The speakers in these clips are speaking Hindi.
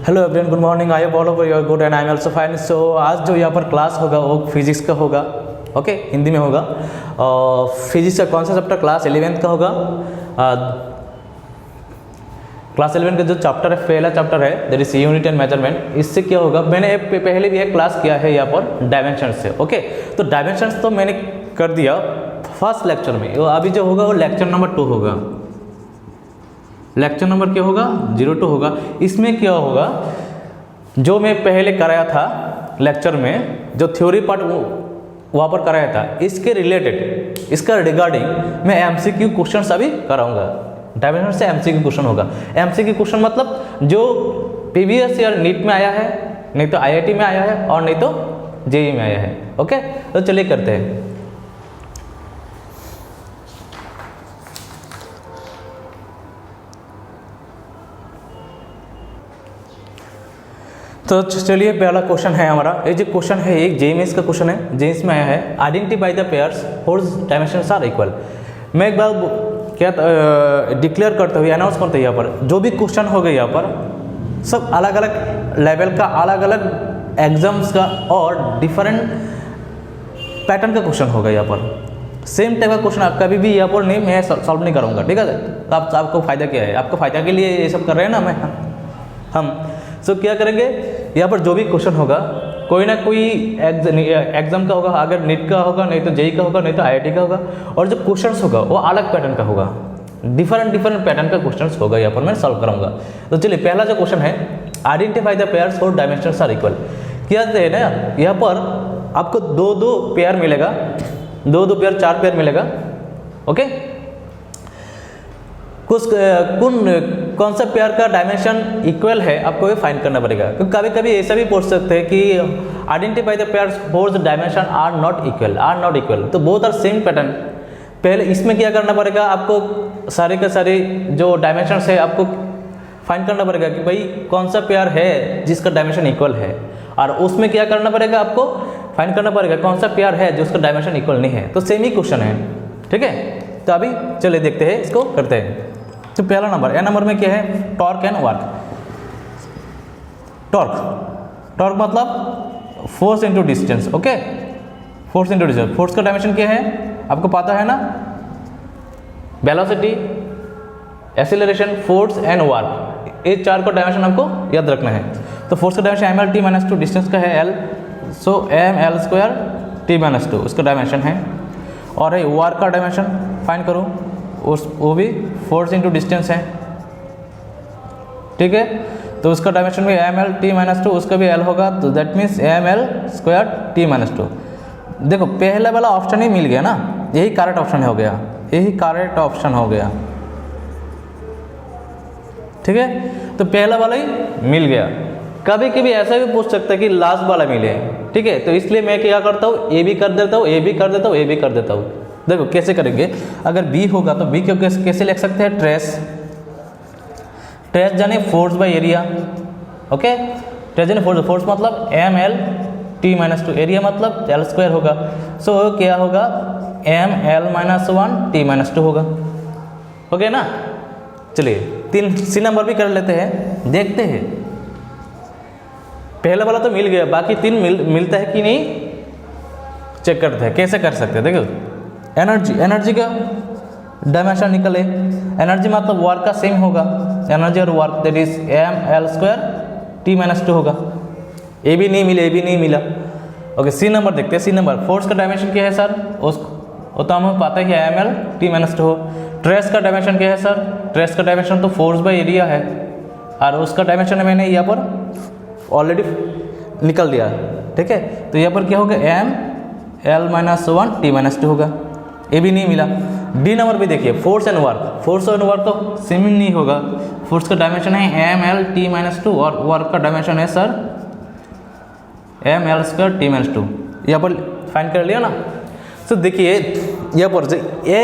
Hello everyone, good morning. I hope all of you are good and I am also fine. So आज जो यहाँ पर क्लास होगा वो फिजिक्स का होगा, ओके, हिंदी में होगा। और फिजिक्स का कौन सा चैप्टर? क्लास 11th का होगा। क्लास 11 का जो चैप्टर है, पहला चैप्टर है, that is unit and measurement. इससे क्या होगा, मैंने पहले भी एक क्लास किया है यहाँ पर डायमेंशन से, ओके। तो डायमेंशन तो मैंने कर दिया फर्स्ट लेक्चर में। अभी जो होगा वो लेक्चर नंबर 2 होगा। लेक्चर नंबर क्या होगा? 02 होगा। इसमें क्या होगा, जो मैं पहले कराया था लेक्चर में, जो थ्योरी पार्ट वहाँ पर कराया था, इसके रिलेटेड, इसका रिगार्डिंग मैं एमसीक्यू क्वेश्चंस अभी कराऊंगा। डायमेंशन से एमसीक्यू क्वेश्चन होगा। एमसीक्यू क्वेश्चन मतलब जो प्रीवियस ईयर नीट में आया है, नहीं तो आईआईटी में आया है, और नहीं तो जेईई में आया है, ओके। तो चलिए करते हैं। तो चलिए, पहला क्वेश्चन है हमारा। ये जो क्वेश्चन है एक जेईई का क्वेश्चन है, जेईई में आया है। Identify the pairs holes dimensions are equal. मैं एक बार क्या डिक्लेयर करते हुए अनाउंस करते हैं, यहाँ पर जो भी क्वेश्चन हो गए यहाँ पर सब अलग अलग लेवल का, अलग अलग एग्जाम्स का और डिफरेंट पैटर्न का क्वेश्चन होगा। यहाँ पर सेम टाइप का क्वेश्चन कभी भी यहाँ पर नहीं मैं सॉल्व नहीं करूँगा, ठीक है। तो आपको फ़ायदा क्या है? आपको फ़ायदा के लिए ये सब कर रहे हैं ना हम सो क्या करेंगे, यहाँ पर जो भी क्वेश्चन होगा कोई ना कोई एग्जाम का होगा, अगर नीट का होगा, नहीं तो जेईई का होगा, नहीं तो आईआईटी का होगा। और जो क्वेश्चंस होगा वो अलग पैटर्न का होगा, डिफरेंट पैटर्न का क्वेश्चंस होगा। यहाँ पर मैं सॉल्व कराऊंगा। तो चलिए, पहला जो क्वेश्चन है, आइडेंटिफाई द पेयर्स और डायमेंशंस आर इक्वल। क्या है ना, यहाँ पर आपको दो पेयर मिलेगा, दो पेयर, 4 पेयर मिलेगा, ओके। कौन सा पेयर का डायमेंशन इक्वल है, आपको ये फाइंड करना पड़ेगा। क्योंकि कभी कभी ऐसा भी पूछ सकते हैं कि identify the pairs holes dimension are not equal, तो बोथ आर सेम पैटर्न। पहले इसमें क्या करना पड़ेगा, आपको सारे के सारे जो डायमेंशन है आपको फाइंड करना पड़ेगा कि भाई कौन सा पेयर है जिसका डायमेंशन इक्वल है, और उसमें क्या करना पड़ेगा, आपको फाइंड करना पड़ेगा कौन सा पेयर है जिसका डायमेंशन इक्वल नहीं है। तो सेम ही क्वेश्चन है, ठीक है। तो अभी चलिए देखते हैं, इसको करते हैं। तो पहला नंबर, ए नंबर में क्या है, टॉर्क एंड वर्क। टॉर्क मतलब force into distance, okay. Force into distance. Force का डायमेंशन क्या है आपको पता है ना, velocity, acceleration, force and work, ये 4 का डायमेंशन आपको याद रखना है। तो फोर्स का डायमेंशन ml/t-2, डिस्टेंस का है l, सो ml²t-2 उसका डायमेंशन है। और है वर्क का डायमेंशन फाइंड करो, वो भी फोर्स इंटू डिस्टेंस है, ठीक है। तो उसका डायमेंशन भी ml/t-2, उसका भी l होगा, तो दैट मीन्स ml²t-2। देखो पहला वाला ऑप्शन ही मिल गया ना, यही करेक्ट ऑप्शन हो गया, यही करेक्ट ऑप्शन हो गया, ठीक है। तो पहला वाला ही मिल गया। कभी कभी ऐसा भी पूछ सकता है कि लास्ट वाला मिले, ठीक है। तो इसलिए मैं क्या करता हूँ, ए भी कर देता हूँ, ए भी कर देता हूँ, ए भी कर देता हूँ। देखो कैसे करेंगे, अगर बी होगा तो बी को कैसे लिख सकते हैं, ट्रेस जाने force by area, okay. Trace जाने फोर्स मतलब ml/t-2, एरिया मतलब l² होगा। सो क्या होगा, ml-1t-2 होगा, ओके ना। चलिए सी नंबर भी कर लेते हैं, देखते हैं। पहला वाला तो मिल गया, बाकी 3 मिलता है कि नहीं चेक करते हैं, कैसे कर सकते हैं। देखो एनर्जी का डायमेंशन निकले, एनर्जी मतलब वर्क का सेम होगा, एनर्जी और वर्क दैट इज ml²t-2 होगा। ए भी नहीं मिला, ओके। सी नंबर देखते हैं। सी नंबर, फोर्स का डायमेंशन क्या है सर, वो तो हमें पता है कि ml/t-2 हो। ट्रेस का डायमेंशन क्या है सर, ट्रेस का डायमेंशन तो फोर्स बाय एरिया है, और उसका डायमेंशन मैंने यहाँ पर ऑलरेडी निकल दिया, ठीक है। तो यहाँ पर क्या होगा, ml-1t-2 होगा। ये भी नहीं मिला। डी नंबर भी देखिए, फोर्स एंड वर्क तो सेम ही नहीं होगा। फोर्स का डायमेंशन है ml/t-2 और वर्क का डायमेंशन है सर ml²t-2। यहाँ पर फाइंड कर लिया ना। तो देखिए यहाँ पर ए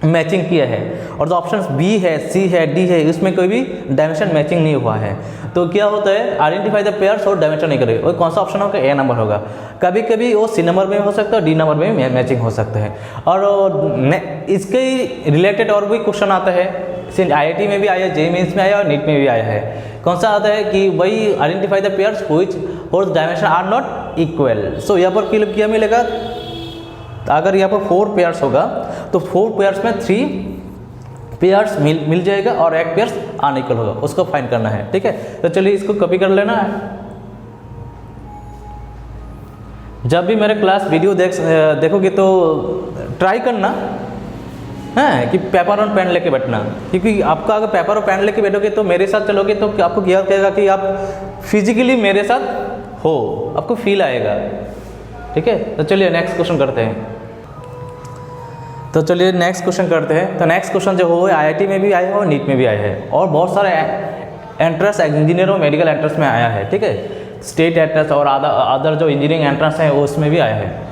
मैचिंग किया है, और जो ऑप्शन बी है, सी है, डी है, इसमें कोई भी डायमेंशन मैचिंग नहीं हुआ है। तो क्या होता है, आइडेंटिफाई द पेयर्स और डायमेंशन नहीं करेगा, वो कौन सा ऑप्शन होगा, ए नंबर होगा। कभी कभी वो सी नंबर में हो सकता है, डी नंबर में मैचिंग हो सकता है। और इसके रिलेटेड और भी क्वेश्चन आता है, IIT में भी आया है, JEE मेंस में आया और नीट में भी आया है। कौन सा आता है कि वही identify the pairs which holes dimension are not equal. So यहाँ पर क्या मिलेगा, अगर यहाँ पर 4 पेयर्स होगा तो 4 पेयर्स में 3 पेयर्स मिल जाएगा और एक पेयर्स अनइक्वल होगा, उसको फाइंड करना है। ठीक है, तो चलिए इसको कॉपी कर लेना है। जब भी मेरे क्लास वीडियो देखोगे तो ट्राई करना है कि पेपर और पेन लेके बैठना, क्योंकि आपका अगर पेपर और पेन लेके बैठोगे तो मेरे साथ चलोगे तो आपको क्या कहेगा कि आप फिजिकली मेरे साथ हो, आपको फील आएगा। ठीक है, तो चलिए नेक्स्ट क्वेश्चन करते हैं। तो चलिए नेक्स्ट क्वेश्चन करते हैं। तो नेक्स्ट क्वेश्चन जो हो IIT में भी आया है और नीट में भी आया है और बहुत सारे एंट्रेंस इंजीनियर और मेडिकल एंट्रेंस में आया है। ठीक है, स्टेट एंट्रेंस और अदर जो इंजीनियरिंग एंट्रेंस है उसमें भी आया है।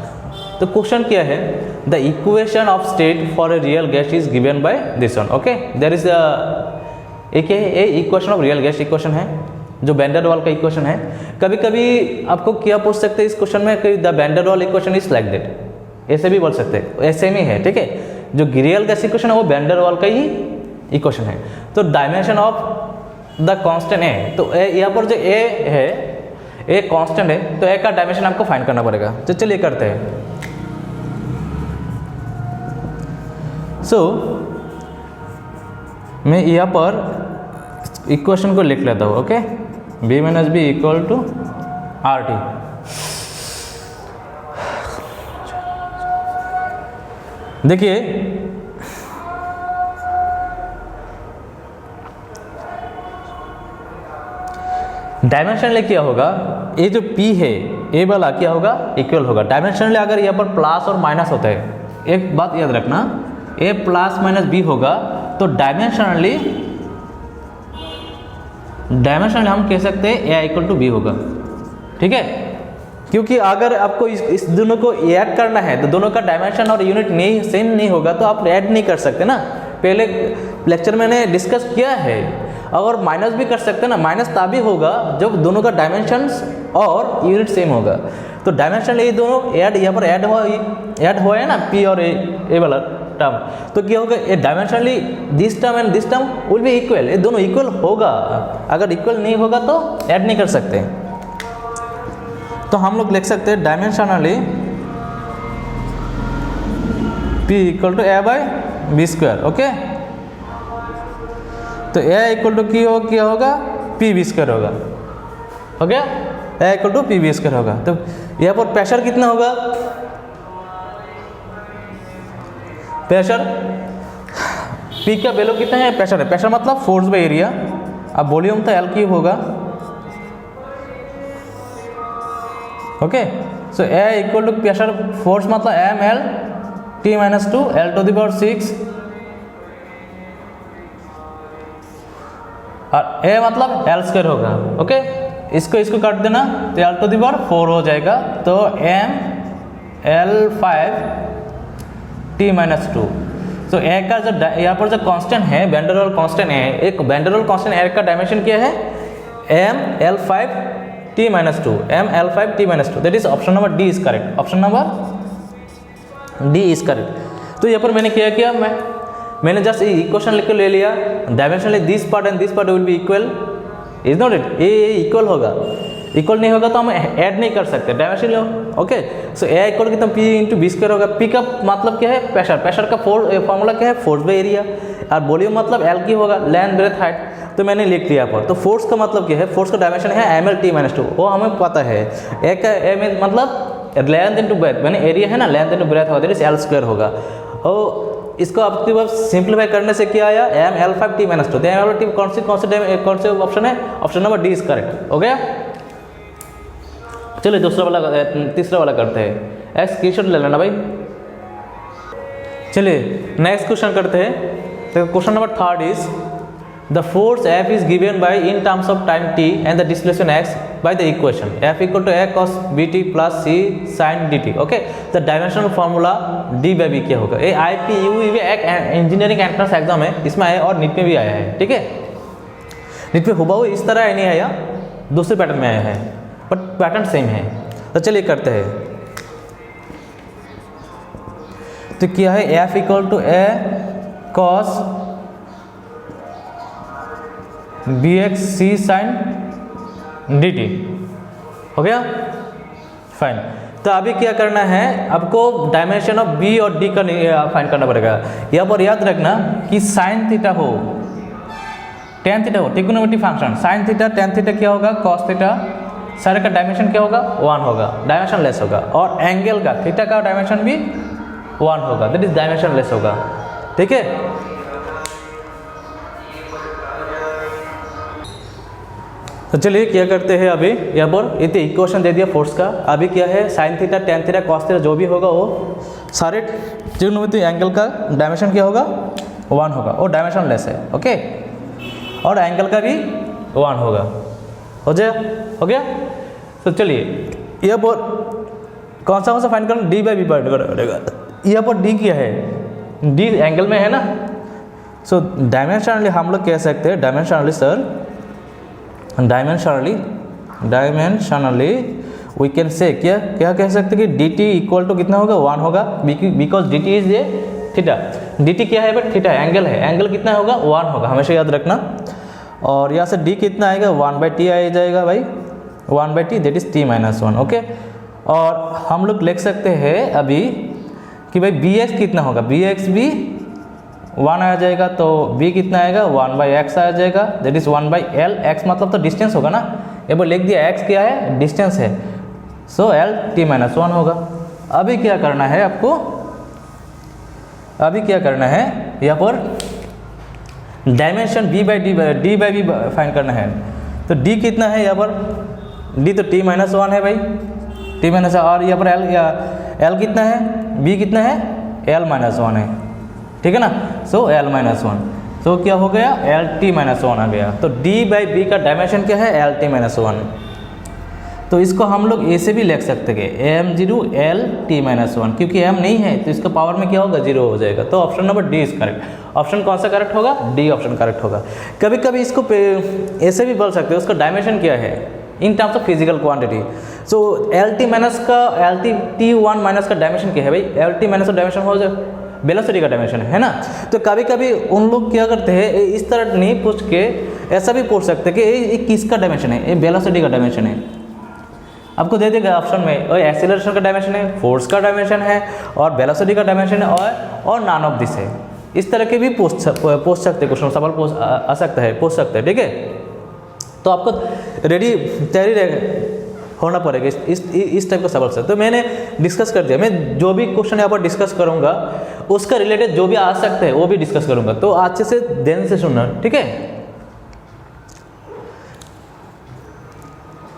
तो क्वेश्चन क्या है, the equation of state for a real gas is given by this one. Okay, there is एक equation of real gas equation है जो वैन डेर वाल का इक्वेशन है। कभी कभी आपको क्या पूछ सकते हैं इस क्वेश्चन में कि the van der Waal equation is like that, ऐसे भी बोल सकते हैं, ऐसे में है। ठीक है, जो रियल गैस इक्वेशन है वो वैन डेर वाल का ही इक्वेशन है। तो डायमेंशन ऑफ द कांस्टेंट है, तो यहाँ पर जो ए है, ए कांस्टेंट है, तो ए का डायमेंशन आपको फाइंड करना पड़ेगा। तो चलिए करते हैं। सो मैं यहाँ पर इक्वेशन को लिख लेता हूँ। Okay, b minus B equal to RT। देखिए डायमेंशनली क्या होगा, ये जो P है ए वाला क्या होगा, इक्वल होगा। डायमेंशनली अगर यहाँ पर प्लस और माइनस होता है, एक बात याद रखना, ए प्लस माइनस बी होगा तो डायमेंशनली हम कह सकते हैं ए इक्वल टू बी होगा। ठीक है, क्योंकि अगर आपको इस दोनों को ऐड करना है तो दोनों का डायमेंशन और यूनिट नहीं सेम नहीं होगा तो आप ऐड नहीं कर सकते ना। पहले लेक्चर में मैंने डिस्कस किया है। और माइनस भी कर सकते हैं ना, माइनस तभी होगा जब दोनों का डायमेंशंस और यूनिट सेम होगा। तो डायमेंशन ये दोनों ऐड यहाँ पर ऐड हुआ है ना, P और ए वाला टर्म, तो क्या होगा, ये dimensionally this term and this term will be equal, ये दोनों इक्वल होगा। अगर इक्वल नहीं होगा तो ऐड नहीं कर सकते। तो हम लोग लिख सकते हैं dimensionally P equal to A by B square. Okay, तो ए इक्वल टू क्या होगा, पी बी स्क्वायर होगा। Okay, A equal to P B square होगा। तो यहाँ पर प्रेशर कितना होगा, प्रेशर P का वैल्यू कितना है, प्रेशर है, प्रेशर मतलब फोर्स बाय एरिया। अब वॉल्यूम तो L क्यूब होगा। Okay, so A equal to pressure force मतलब ml t minus 2 L to the power 6 और ए मतलब L स्क्वायर होगा। ओके, इसको काट देना तो L टू द पावर 4 हो जाएगा। तो m L5 t माइनस 2। तो ए का जो यहाँ पर जो कांस्टेंट है, वैन डेर वाल कांस्टेंट है, एक वैन डेर वाल कांस्टेंट ए का डायमेंशन क्या है, m L5 t minus 2, m L5 t minus 2, that is option number D is correct. Option number D is correct. तो यहाँ पर मैंने क्या किया, मैंने जस्ट इक्वेशन लिख के ले लिया, dimensionally this part and this part will be equal, is not it, ये इक्वल होगा। इक्वल नहीं होगा तो हम ऐड नहीं कर सकते dimension. Okay, so A equal कितना P इंटू बी स्क्वायर होगा। P का मतलब क्या है, प्रेशर, प्रेशर का फॉर्मूला क्या है, फोर्स बाय एरिया, और वॉल्यूम मतलब L की होगा, लेंथ ब्रेथ हाइट। तो मैंने लिख लिया पर। तो फोर्स का मतलब क्या है, फोर्स का डायमेंशन है ml t माइनस 2, वो हमें पता है। ए का ए मतलब लेंथ इंटू ब्रेथ, मैंने एरिया है ना, लेंथ इंटू ब्रेथ होगा, दैट इज L स्क्वायर होगा। और इसको आपके पास सिंप्लीफाई करने से क्या आया, m L5 t minus 2। m L5 कौन से ऑप्शन है, option number D is correct. हो गया, चलिए तीसरा वाला करते हैं। एक्स स्क्रीनशॉट ले लेना भाई। चलिए नेक्स्ट क्वेश्चन करते हैं। तो question number 3 is the force F is given by in terms of time t and the displacement x by the equation F equal to a cos bt plus c sin dt। Okay, the dimensional formula d by b क्या होगा। ये IPU एक इंजीनियरिंग एंट्रेंस एग्जाम है, इसमें आया और नीट में भी आया है। ठीक है, नीट में हुबहू इस तरह नहीं आया, दूसरे पैटर्न में आया है, बट पैटर्न सेम है। तो चलिए करते हैं। तो क्या है, F equal to a cos B X C sine D T, हो गया फाइन। तो अभी क्या करना है आपको, डायमेंशन ऑफ बी और डी का फाइंड करना पड़ेगा। यहाँ पर याद रखना कि साइन थीटा हो टेन थीटा हो, trigonometric function sine theta tan theta क्या होगा, कॉस थीटा, सारे का डायमेंशन क्या होगा 1 होगा, डायमेंशन लेस होगा, और एंगल का थीटा का डायमेंशन भी 1 होगा, दैट इज डायमेंशन लेस होगा, ठीक है। तो चलिए क्या करते हैं अभी, यहाँ पर इतने इक्वेशन दे दिया फोर्स का। अभी क्या है, sign theta tan theta cos theta जो भी होगा वो सारे ट्रिग्नोमेट्रिक एंगल का डायमेंशन क्या होगा 1 होगा, और डायमेंशन लेस है, ओके, और एंगल का भी 1 होगा, हो गया। तो चलिए यहाँ पर कौन सा फाइंड करना, डी बाई बी फाइंड करना पड़ेगा। यहाँ पर डी क्या है, डी एंगल में है ना, सो डायमेंशनली हम लोग कह सकते हैं, dimensionally sir, dimensionally we can say क्या कह सकते हैं कि डी टी इक्वल टू कितना होगा 1 होगा, because D T is a theta, D T क्या है बट थीटा एंगल है, एंगल कितना होगा 1 होगा, हमेशा याद रखना। और यहाँ से डी कितना आएगा 1/t आ जाएगा भाई, 1/t that is t - 1, okay. और हम लोग लिख सकते हैं अभी कि भाई बी एक्स कितना होगा, बी एक्स भी 1 आ जाएगा, तो b कितना आएगा 1/x आ जाएगा, दैट इज 1/l, x मतलब तो डिस्टेंस होगा ना, ये पर लिख दिया x क्या है, डिस्टेंस है, सो l t - 1 होगा। अभी क्या करना है आपको, अभी क्या करना है यहाँ पर dimension D by B find करना है। तो d कितना है यहाँ पर, d तो t - 1 है भाई, t - 1, और यहाँ पर l कितना है, b कितना है l - 1 है, ठीक है ना, सो l - 1, तो क्या हो गया l t - 1 आ गया। तो d बाई बी का डायमेंशन क्या है l t - 1, तो इसको हम लोग ए से भी लिख सकते हैं m0 l t - 1, क्योंकि m नहीं है तो इसका पावर में क्या होगा 0 हो जाएगा, तो option number D is correct. Option कौन सा करेक्ट होगा, डी ऑप्शन करेक्ट होगा। कभी कभी इसको ऐसे भी बोल सकते हो, उसका डायमेंशन क्या है इन terms of physical quantity, so L T minus का T1 माइनस का डायमेंशन क्या है भाई, एल टी माइनस का डायमेंशन हो जाए वेलोसिटी का डायमेंशन है ना। तो कभी कभी उन लोग क्या करते हैं, इस तरह नहीं पूछ के ऐसा भी पूछ सकते कि ये किसका डायमेंशन है, ये वेलोसिटी का डायमेंशन है, आपको दे देगा ऑप्शन में, और एक्सीलरेशन का डायमेंशन है, फोर्स का डायमेंशन है, और वेलोसिटी का डायमेंशन है, और नॉन ऑफ दिस है। इस तरह के भी पूछ सकते क्वेश्चन, सवाल आ सकता है, पूछ सकते हैं, ठीक है। तो आपको तैयारी होना पड़ेगा इस टाइप का सवाल से। तो मैंने डिस्कस कर दिया, मैं जो भी क्वेश्चन यहाँ पर डिस्कस करूँगा उसका रिलेटेड जो भी आ सकते हैं वो भी डिस्कस करूँगा, तो अच्छे से ध्यान से सुनना, ठीक है।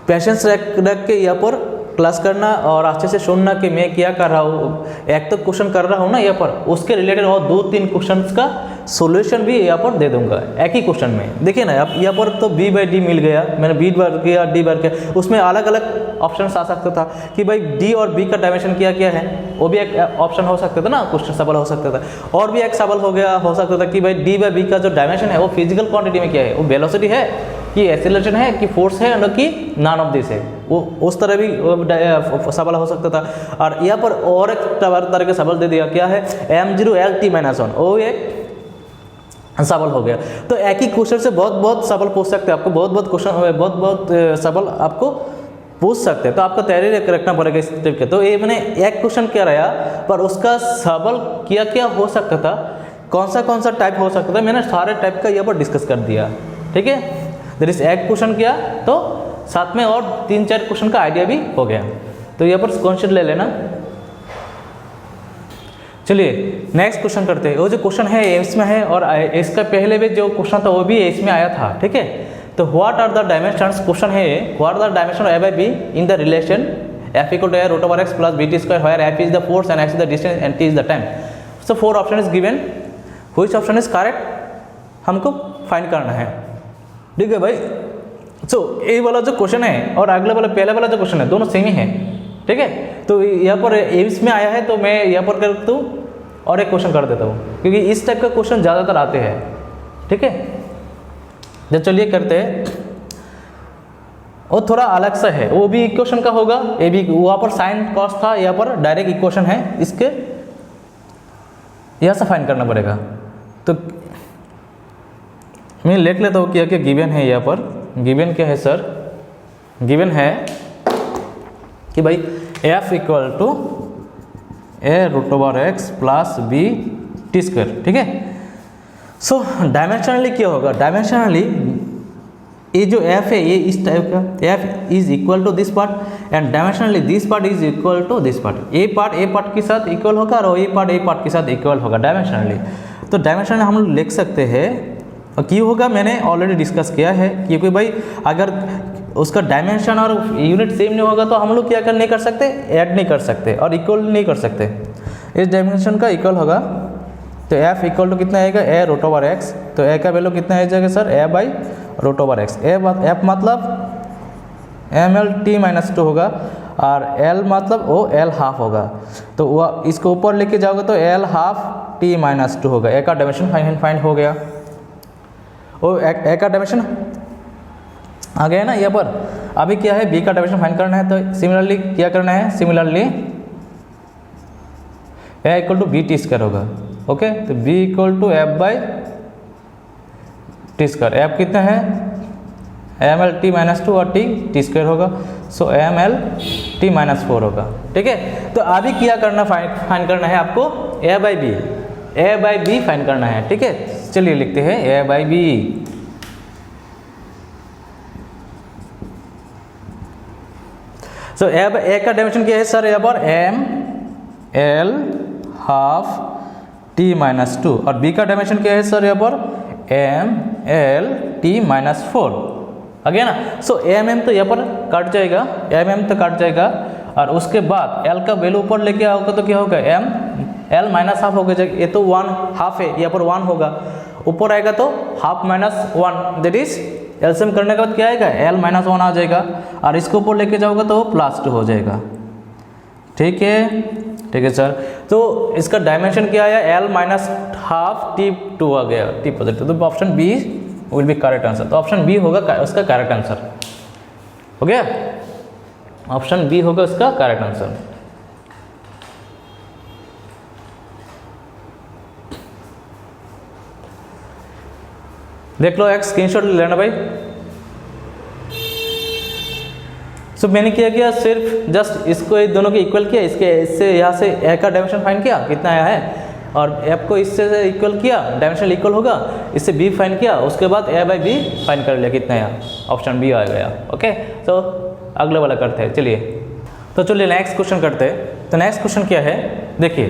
पेशेंस रख के यहाँ पर क्लास करना और अच्छे से सुनना कि मैं क्या कर रहा हूँ। एक तो क्वेश्चन कर रहा हूँ ना यहाँ पर, उसके रिलेटेड और 2-3 क्वेश्चंस का सॉल्यूशन भी यहाँ पर दे दूंगा एक ही क्वेश्चन में। देखिए ना, अब यहाँ पर तो b बाई डी मिल गया, मैंने b बार किया d बार किया, उसमें अलग अलग ऑप्शन आ सकता था कि भाई d और b का डायमेंशन क्या क्या है, वो भी एक ऑप्शन हो सकता था ना, क्वेश्चन सवाल हो सकता था। और भी एक सवाल हो सकता था कि भाई d बाई b का जो डायमेंशन है वो फिजिकल क्वांटिटी में क्या है, वो वेलोसिटी है कि एक्सीलरेशन है कि फोर्स है, न कि नॉन ऑफ दिस है, वो उस तरह भी सवाल हो सकता था। और यहाँ पर और एक तरह के सवाल दे दिया, क्या है m0 l t - 1, वो एक सवाल हो गया। तो एक ही क्वेश्चन से बहुत सवाल पूछ सकते हैं, आपको बहुत सवाल आपको पूछ सकते हैं, तो आपको तैयारी रखना पड़ेगा इस टाइप के। तो ये मैंने एक क्वेश्चन क्या रहा, पर उसका सवाल क्या क्या हो सकता था, कौन सा टाइप हो सकता था, मैंने सारे टाइप का यहाँ पर डिस्कस कर दिया, ठीक है। जैसे इस एक क्वेश्चन किया तो साथ में और 3-4 क्वेश्चन का आइडिया भी हो गया, तो यहाँ पर कॉन्सेप्ट ले लेना। चलिए नेक्स्ट क्वेश्चन करते हैं। वो जो क्वेश्चन है इसमें है, और इसका पहले भी जो क्वेश्चन था वो भी इसमें आया था, ठीक है। तो what are the dimensions, question है what are the dimension of a by b in the relation f = a√x + bt², where f is the force and x is the distance and t is the time. So 4 option is given, which option is correct हमको फाइंड करना है, ठीक है भाई। सो ये वाला जो क्वेश्चन है और अगले वाला पहले वाला जो क्वेश्चन है दोनों सेम ही है, ठीक है। तो यहाँ पर एम्स में आया है तो मैं यहाँ पर कर दूँ और एक क्वेश्चन कर देता हूँ, क्योंकि इस टाइप का क्वेश्चन ज़्यादातर आते हैं, ठीक है। जब चलिए करते हैं, और थोड़ा अलग सा है, वो भी इक्वेशन का होगा, ये भी वहाँ पर साइन कॉस था, यहाँ पर डायरेक्ट इक्वेशन है, इसके यहाँ से फाइंड करना पड़ेगा। तो मैं लिख लेता हूँ क्या गिवन है यहाँ पर। गिवन क्या है सर? गिवन है कि भाई f equal to a√x plus b T square, ठीक है। सो डायमेंशनली क्या होगा? डायमेंशनली ये जो f है ये इस टाइप का, f is equal to this part and dimensionally this part is equal to this part. A part के साथ इक्वल होगा और ए पार्ट के साथ इक्वल होगा डायमेंशनली। तो डायमेंशनली हम लोग लिख सकते हैं, और क्यों होगा मैंने ऑलरेडी डिस्कस किया है, क्योंकि भाई अगर उसका डायमेंशन और यूनिट सेम नहीं होगा तो हम लोग क्या नहीं कर सकते, ऐड नहीं कर सकते और इक्वल नहीं कर सकते। इस डायमेंशन का इक्वल होगा तो f इक्वल टू कितना आएगा, a√x। तो a का वैल्यू कितना आ जाएगा सर, a/√x। f मतलब ml/t-2 होगा और l मतलब वो l½ होगा। तो वह इसको ऊपर लेके जाओगे तो l ½t-2 होगा। a का डायमेंशन फाइंड हो गया। वो a का डायमेंशन आ गया ना यहाँ पर। अभी क्या है, b का डायमेंशन फाइंड करना है। तो सिमिलरली क्या करना है, similarly a equal to b t² होगा। ओके, तो b equal to f/t²। f कितना है, ml/t-2 और t² होगा। सो ml/t-4 होगा, ठीक है। तो अभी क्या करना, फाइंड करना है आपको a/b फाइंड करना है, ठीक है। चलिए लिखते हैं a/b। सो a का डायमेंशन क्या है सर, यहाँ पर ml ½t-2 और b का डायमेंशन क्या है सर, यहाँ पर ml/t-4 आ गया ना। सो mm तो यहाँ पर कट जाएगा, mm तो कट जाएगा और उसके बाद l का वैल्यू ऊपर लेके आओगे तो क्या होगा, l-½ हो जाएगा। ये तो 1/2 है, यहाँ पर 1 होगा, ऊपर आएगा तो ½ - 1 दैट इज एलसीएम करने के बाद क्या आएगा, l-1 आ जाएगा और इसको ऊपर लेके जाओगे तो +2 हो जाएगा, ठीक है। ठीक है सर, तो इसका डायमेंशन क्या आया, l-½ t2 आ गया, t पॉजिटिव। तो option B will be correct answer. तो ऑप्शन बी होगा उसका करेक्ट आंसर, हो गया। ऑप्शन बी होगा उसका करेक्ट आंसर। देख लो, एक स्क्रीनशॉट लेना भाई। सो मैंने क्या किया, सिर्फ जस्ट इसको ये दोनों के इक्वल किया, इससे यहाँ से ए का डायमेंशन फाइंड किया कितना आया है, और एफ को इससे इक्वल किया, डायमेंशन इक्वल होगा, इससे बी फाइंड किया, उसके बाद a/b फाइंड कर लिया कितना आया, ऑप्शन बी आ गया। ओके, तो अगले वाला करते हैं। चलिए, तो चलिए नेक्स्ट क्वेश्चन करते हैं। तो नेक्स्ट क्वेश्चन क्या है, देखिए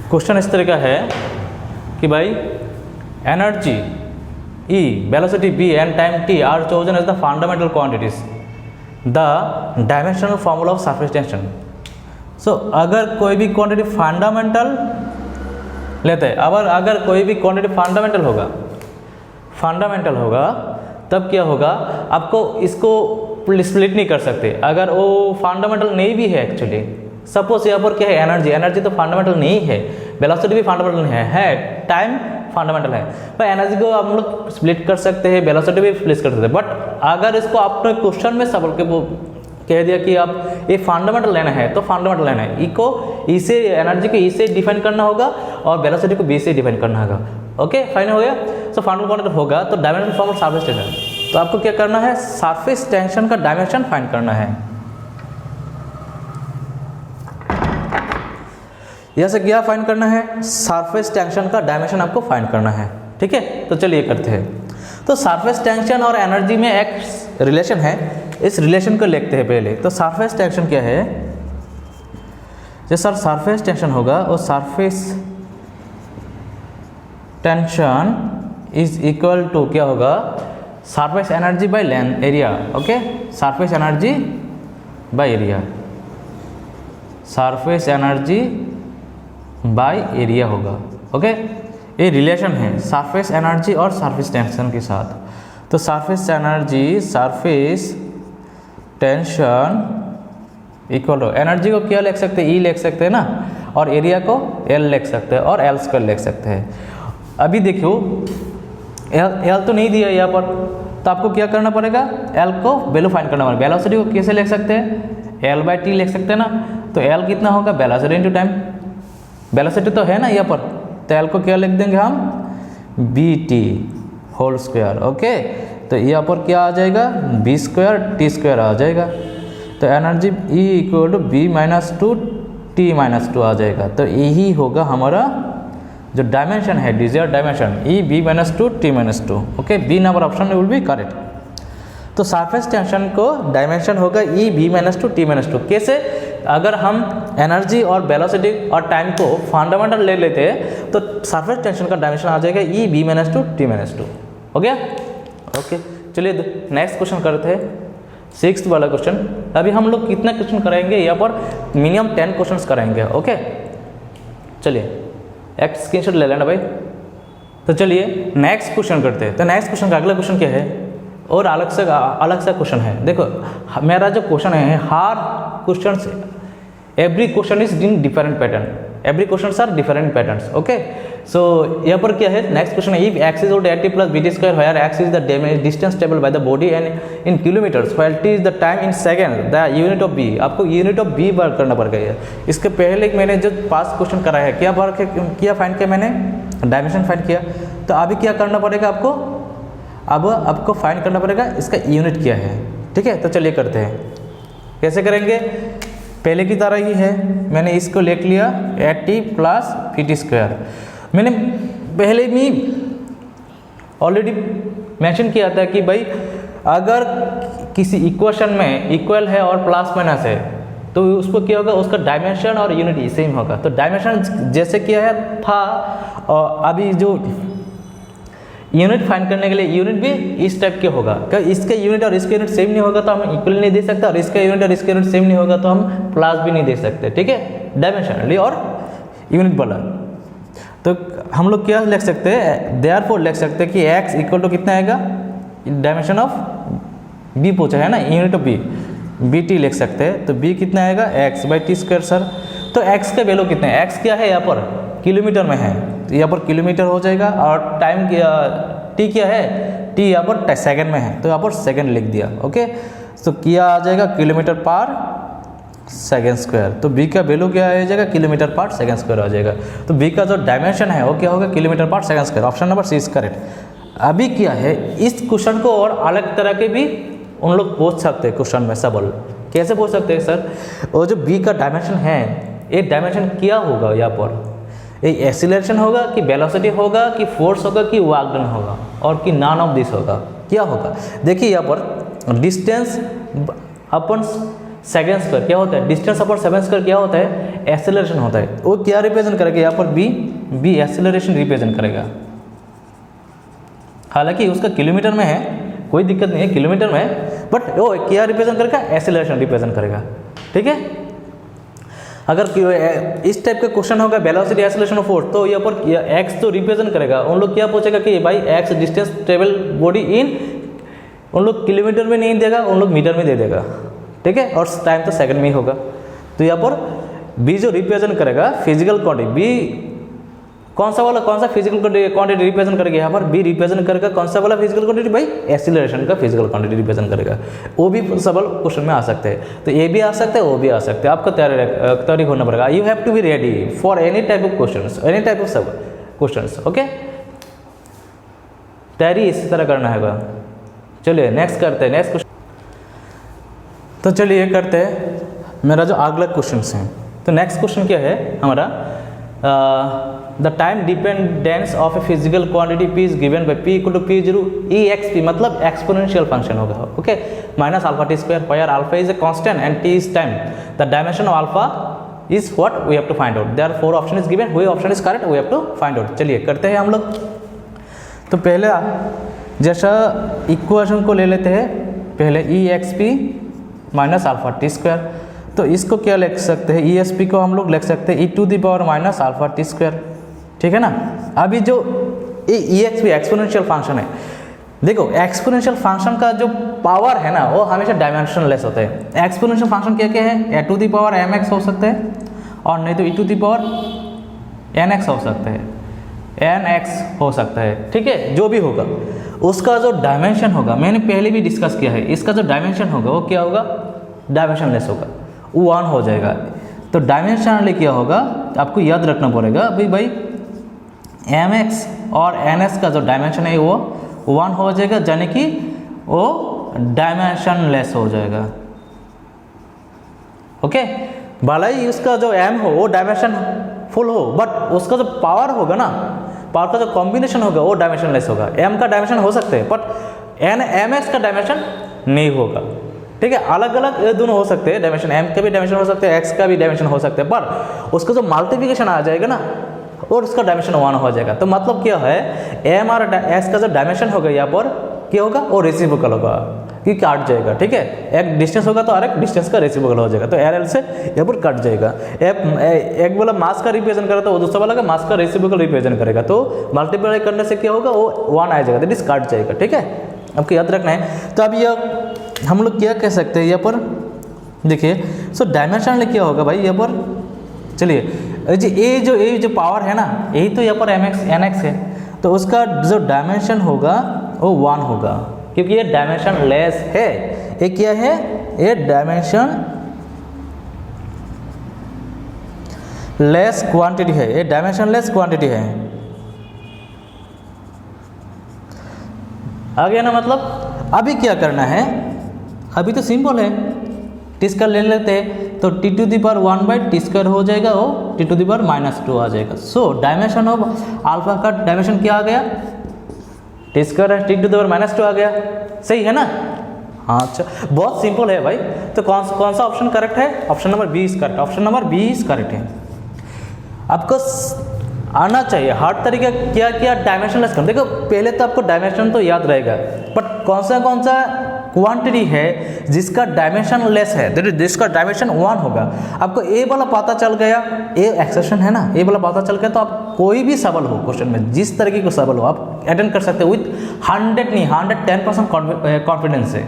क्वेश्चन इस तरह का है कि भाई energy E, velocity v and time t are chosen as the fundamental quantities. The dimensional formula of surface tension. So अगर कोई भी क्वांटिटी फंडामेंटल लेते हैं, अगर कोई भी क्वांटिटी फंडामेंटल होगा तब क्या होगा, आपको इसको स्प्लिट नहीं कर सकते अगर वो फंडामेंटल नहीं भी है। एक्चुअली सपोज यहाँ पर क्या है, एनर्जी तो फंडामेंटल नहीं है, वेलोसिटी भी फंडामेंटल नहीं है, टाइम फंडामेंटल है। पर एनर्जी को हम लोग स्प्लिट कर सकते हैं, वेलोसिटी भी स्प्लिट कर सकते हैं। बट अगर इसको आपने क्वेश्चन में सब के वो कह दिया कि आप ये फंडामेंटल लेना है तो फंडामेंटल लेना है, इसे एनर्जी को इसे डिफाइन करना होगा और वेलोसिटी को बी से डिफाइन करना होगा। ओके, फाइन हो गया। सो फंडामेंटल क्वांटिटी होगा तो डायमेंशन फॉर्म सरफेस टेंशन, तो आपको क्या करना है, सरफेस टेंशन का डायमेंशन फाइंड करना है। यहाँ से क्या फाइंड करना है, सरफेस टेंशन का डायमेंशन आपको फाइंड करना है, ठीक है। तो चलिए करते हैं। तो सरफेस टेंशन और एनर्जी में एक रिलेशन है, इस रिलेशन को लिखते हैं पहले। तो सरफेस टेंशन क्या है, जैसे सरफेस टेंशन होगा और surface tension is equal to क्या होगा, surface energy by length area. Okay, surface energy by area, surface energy by area होगा। ओके, ये रिलेशन है सरफेस एनर्जी और सरफेस टेंशन के साथ। तो surface energy, surface tension equal to, energy को क्या लिख सकते हैं, ई लिख सकते हैं ना, और एरिया को एल लिख सकते हैं और एल स्क्वायर लिख सकते हैं। अभी देखो एल तो नहीं दिया यहाँ पर, तो आपको क्या करना पड़ेगा, एल को वैल्यू फाइंड करना पड़ेगा। वेलोसिटी को कैसे लिख सकते हैं, l/t लिख सकते हैं ना। तो एल कितना होगा, वेलोसिटी इनटू टाइम, वेलोसिटी तो है ना यहाँ पर, तो एल को क्या लिख देंगे हम, B T whole square. Okay, तो यहाँ पर क्या आ जाएगा, बी स्क्वायर टी स्क्वायर आ जाएगा। तो energy E equal to B minus two T minus two आ जाएगा। तो यही होगा हमारा जो डायमेंशन है, desire dimension E B minus two T minus two. Okay, B number option will be correct. तो सरफेस टेंशन को डायमेंशन होगा E B minus two T minus to. कैसे, अगर हम एनर्जी और वेलोसिटी और टाइम को फंडामेंटल ले लेते हैं तो सरफेस टेंशन का डायमेंशन आ जाएगा E B minus two T minus two. हो गया? ओके, चलिए नेक्स्ट क्वेश्चन करते हैं, 6th वाला क्वेश्चन। अभी हम लोग कितना क्वेश्चन कराएंगे, यहाँ पर मिनिमम 10 क्वेश्चंस कराएंगे। ओके, चलिए एक स्क्रीनशॉट ले लेना भाई। तो चलिए नेक्स्ट क्वेश्चन करते हैं। तो नेक्स्ट क्वेश्चन का अगला क्वेश्चन क्या है, और अलग सा क्वेश्चन है। देखो मेरा जो क्वेश्चन है, हर question every question is in different pattern, every question are different patterns. Okay, so यहाँ पर क्या है, नेक्स्ट क्वेश्चन है, if X is equal to 80 plus B T square where X is the distance table by the body and in kilometres while T is the time in second the unit of B. आपको यूनिट ऑफ बी वर्क करना पड़ेगा। इसके पहले मैंने जो पास्ट क्वेश्चन करा है, क्या वर्क किया, फाइंड किया मैंने, डायमेंशन फाइंड किया। तो अभी क्या करना पड़ेगा आपको, अब आपको फाइंड करना पड़ेगा इसका यूनिट क्या है। ठीक है, तो चलिए करते हैं। कैसे करेंगे, पहले की तरह ही है, मैंने इसको लिख लिया 80 प्लस pt स्क्वायर। मैंने पहले भी ऑलरेडी मेंशन किया था कि भाई अगर किसी इक्वेशन में इक्वल है और प्लस माइनस है तो उसको क्या होगा, उसका डायमेंशन और यूनिट सेम होगा। तो डायमेंशन जैसे किया है था, और अभी जो यूनिट फाइंड करने के लिए यूनिट भी इस टाइप के होगा। क्या इसका यूनिट और इसका यूनिट सेम नहीं होगा तो हम इक्वल नहीं दे सकते, और इसका यूनिट और इसका यूनिट सेम नहीं होगा तो हम प्लस भी नहीं दे सकते। ठीक है, डायमेंशनली और यूनिट वाला। तो हम लोग क्या लिख सकते हैं, देयरफॉर लिख सकते हैं कि x इक्वल टू कितना आएगा, डायमेंशन ऑफ b पूछा है ना, यूनिट ऑफ b t लिख सकते हैं। तो b कितना आएगा, x by T square. Sir तो x का वैल्यू कितना है, x क्या है यहाँ पर किलोमीटर में है, तो यहाँ पर किलोमीटर हो जाएगा। और टाइम क्या, t क्या है, t यहाँ पर सेकंड में है तो यहाँ पर सेकंड लिख दिया। ओके, तो क्या आ जाएगा, किलोमीटर पर सेकंड स्क्वायर। तो b का वैल्यू क्या आ जाएगा, किलोमीटर पर सेकंड स्क्वायर आ जाएगा। तो b का जो डायमेंशन है वो क्या होगा, kilometre per second square. Option number C is correct. अभी क्या है, इस क्वेश्चन को और अलग तरह के भी उन लोग पूछ सकते हैं क्वेश्चन में। सवाल कैसे पूछ सकते हैं सर, वो जो b का डायमेंशन है, ये डायमेंशन क्या होगा, यहाँ पर ये एक्सीलरेशन होगा कि वेलोसिटी होगा कि फोर्स होगा कि वर्क डन होगा और कि नॉन ऑफ दिस होगा, क्या होगा। देखिए यहाँ पर डिस्टेंस अपन सेकंड स्क्वायर क्या होता है, डिस्टेंस अपॉन सेकंड स्क्वायर क्या होता है, एक्सेलरेशन होता है। वो क्या रिप्रेजेंट करेगा, यहाँ पर बी एक्सेलरेशन रिप्रेजेंट करेगा। हालांकि उसका किलोमीटर में है, कोई दिक्कत नहीं है, किलोमीटर में है, बट वो क्या रिप्रेजेंट करेगा, एक्सेलरेशन रिप्रेजेंट करेगा। ठीक है, अगर इस टाइप का क्वेश्चन होगा वेलोसिटी एक्सेलरेशन ऑफ फोर्स, तो यहाँ पर एक्स तो रिप्रेजेंट करेगा। उन लोग क्या पूछेगा कि भाई x distance travel body in, उन लोग किलोमीटर में नहीं देगा, उन लोग मीटर में दे देगा। ठीक है, और टाइम तो सेकंड में ही होगा। तो यहाँ पर बी जो रिप्रेजेंट करेगा फिजिकल क्वांटिटी, बी कौन सा फिजिकल क्वांटिटी रिप्रेजेंट करेगा, यहाँ पर बी रिप्रेजेंट करेगा कौन सा वाला फिजिकल क्वांटिटी, भाई एक्सीलरेशन का फिजिकल क्वांटिटी रिप्रेजेंट करेगा। वो भी सवाल क्वेश्चन में आ सकते हैं, तो ये भी आ सकते हैं, वो भी आ सकते हैं। आपको तैयारी होना पड़ेगा। You have to be ready for any type of question, any type of question. Okay, तैयारी इसी तरह करना है। चलिए नेक्स्ट करते हैं, नेक्स्ट क्वेश्चन। तो चलिए करते हैं मेरा जो अगला क्वेश्चन है। तो नेक्स्ट क्वेश्चन क्या है हमारा, the time dependence of a physical quantity p is given by p equal to p0 exp, मतलब एक्सपोनेंशियल फंक्शन होगा। Okay, minus alpha T square where alpha is a constant and t is time, the dimension of alpha is what we have to find out. There four option is given, which option is correct we have to find out. चलिए करते हैं हम लोग। तो पहले जैसा इक्वेशन को ले लेते हैं, पहले exp minus alpha T square. तो इसको क्या लिख सकते हैं, ESP को हम लोग लिख सकते हैं e to the power minus alpha T square. ठीक है ना। अभी जो EXP एक्सपोनेंशियल फंक्शन है, देखो एक्सपोनेंशियल फंक्शन का जो पावर है ना वो हमेशा डायमेंशनलेस होता है। एक्सपोनेंशियल फंक्शन क्या क्या है, a to the power mx हो सकता है, और नहीं तो e to the power nx हो सकता है, nx हो सकता है। ठीक है, जो भी होगा उसका जो डायमेंशन होगा, मैंने पहले भी डिस्कस किया है, इसका जो डायमेंशन होगा वो क्या होगा, डायमेंशनलेस होगा, वो 1 हो जाएगा। तो डायमेंशनली क्या होगा आपको याद रखना पड़ेगा, भाई एम एक्स और एन एस का जो डायमेंशन है वो 1 हो जाएगा, यानी कि वो डायमेंशन लेस हो जाएगा। ओके, भले ही उसका जो एम हो वो डायमेंशन फुल हो, बट उसका जो पावर होगा ना, पावर का जो कॉम्बिनेशन होगा वो डायमेंशन लेस होगा। एम का डायमेंशन हो सकते हैं बट एम एक्स का डायमेंशन नहीं होगा। ठीक है, अलग अलग ये दोनों हो सकते हैं, डायमेंशन एम का भी डायमेंशन हो सकते हैं, एक्स का भी डायमेंशन हो सकते हैं, पर उसका जो मल्टीप्लिकेशन आ जाएगा ना और उसका डायमेंशन 1 हो जाएगा। तो मतलब क्या है, एम और एक्स का जो डायमेंशन होगा यहाँ पर क्या होगा, वो रेसिप्रोकल होगा कि काट जाएगा। ठीक है, एक डिस्टेंस होगा तो एक डिस्टेंस का रेसिप्रोकल हो जाएगा, तो एल से यहाँ पर कट जाएगा। एक वाला मास का रिप्रेजेंट करेगा तो दूसरा वाला का मास का रेसिप्रोकल रिप्रेजेंट करेगा, तो मल्टीप्लाई करने से क्या होगा, वो 1 आ जाएगा, दैट इज कट जाएगा। ठीक है, आपको याद रखना है। तो अब यह हम लोग क्या कह सकते हैं यहाँ पर, देखिए सो डायमेंशन क्या होगा भाई यहाँ पर, चलिए ये जो पावर है ना, यही तो यहाँ पर एम एक्स एन एक्स है, तो उसका जो डायमेंशन होगा वो 1 होगा, क्योंकि ये डायमेंशन लेस है। ये क्या है, ये डायमेंशन लेस क्वांटिटी है, ये डायमेंशन लेस क्वांटिटी है। आ गया ना, मतलब अभी क्या करना है, अभी तो सिंपल है, टी स्क्वायर ले लेते हैं तो T to the power 1 by T square हो जाएगा, वो टी टू दी पावर -2 आ जाएगा। सो डायमेंशन ऑफ अल्फा का डायमेंशन क्या आ गया, टी स्क्वायर है, टी टू दी पावर -2 आ गया, सही है ना। हाँ अच्छा, बहुत सिंपल है भाई। तो कौन सा ऑप्शन करेक्ट है, option number 20 correct, option number 20 correct है। आपको आना चाहिए हर तरीके क्या क्या डायमेंशन लेस कर। देखो पहले तो आपको डायमेंशन तो याद रहेगा, बट कौन सा क्वांटिटी है जिसका डायमेंशन लेस है, जिसका डायमेंशन 1 होगा। आपको ए वाला पता चल गया, ए एक्सेप्शन है ना, ए वाला पता चल गया तो आप कोई भी सवाल हो क्वेश्चन में, जिस तरीके का सवाल हो आप अटेंड कर सकते हो विथ 110% कॉन्फिडेंस से।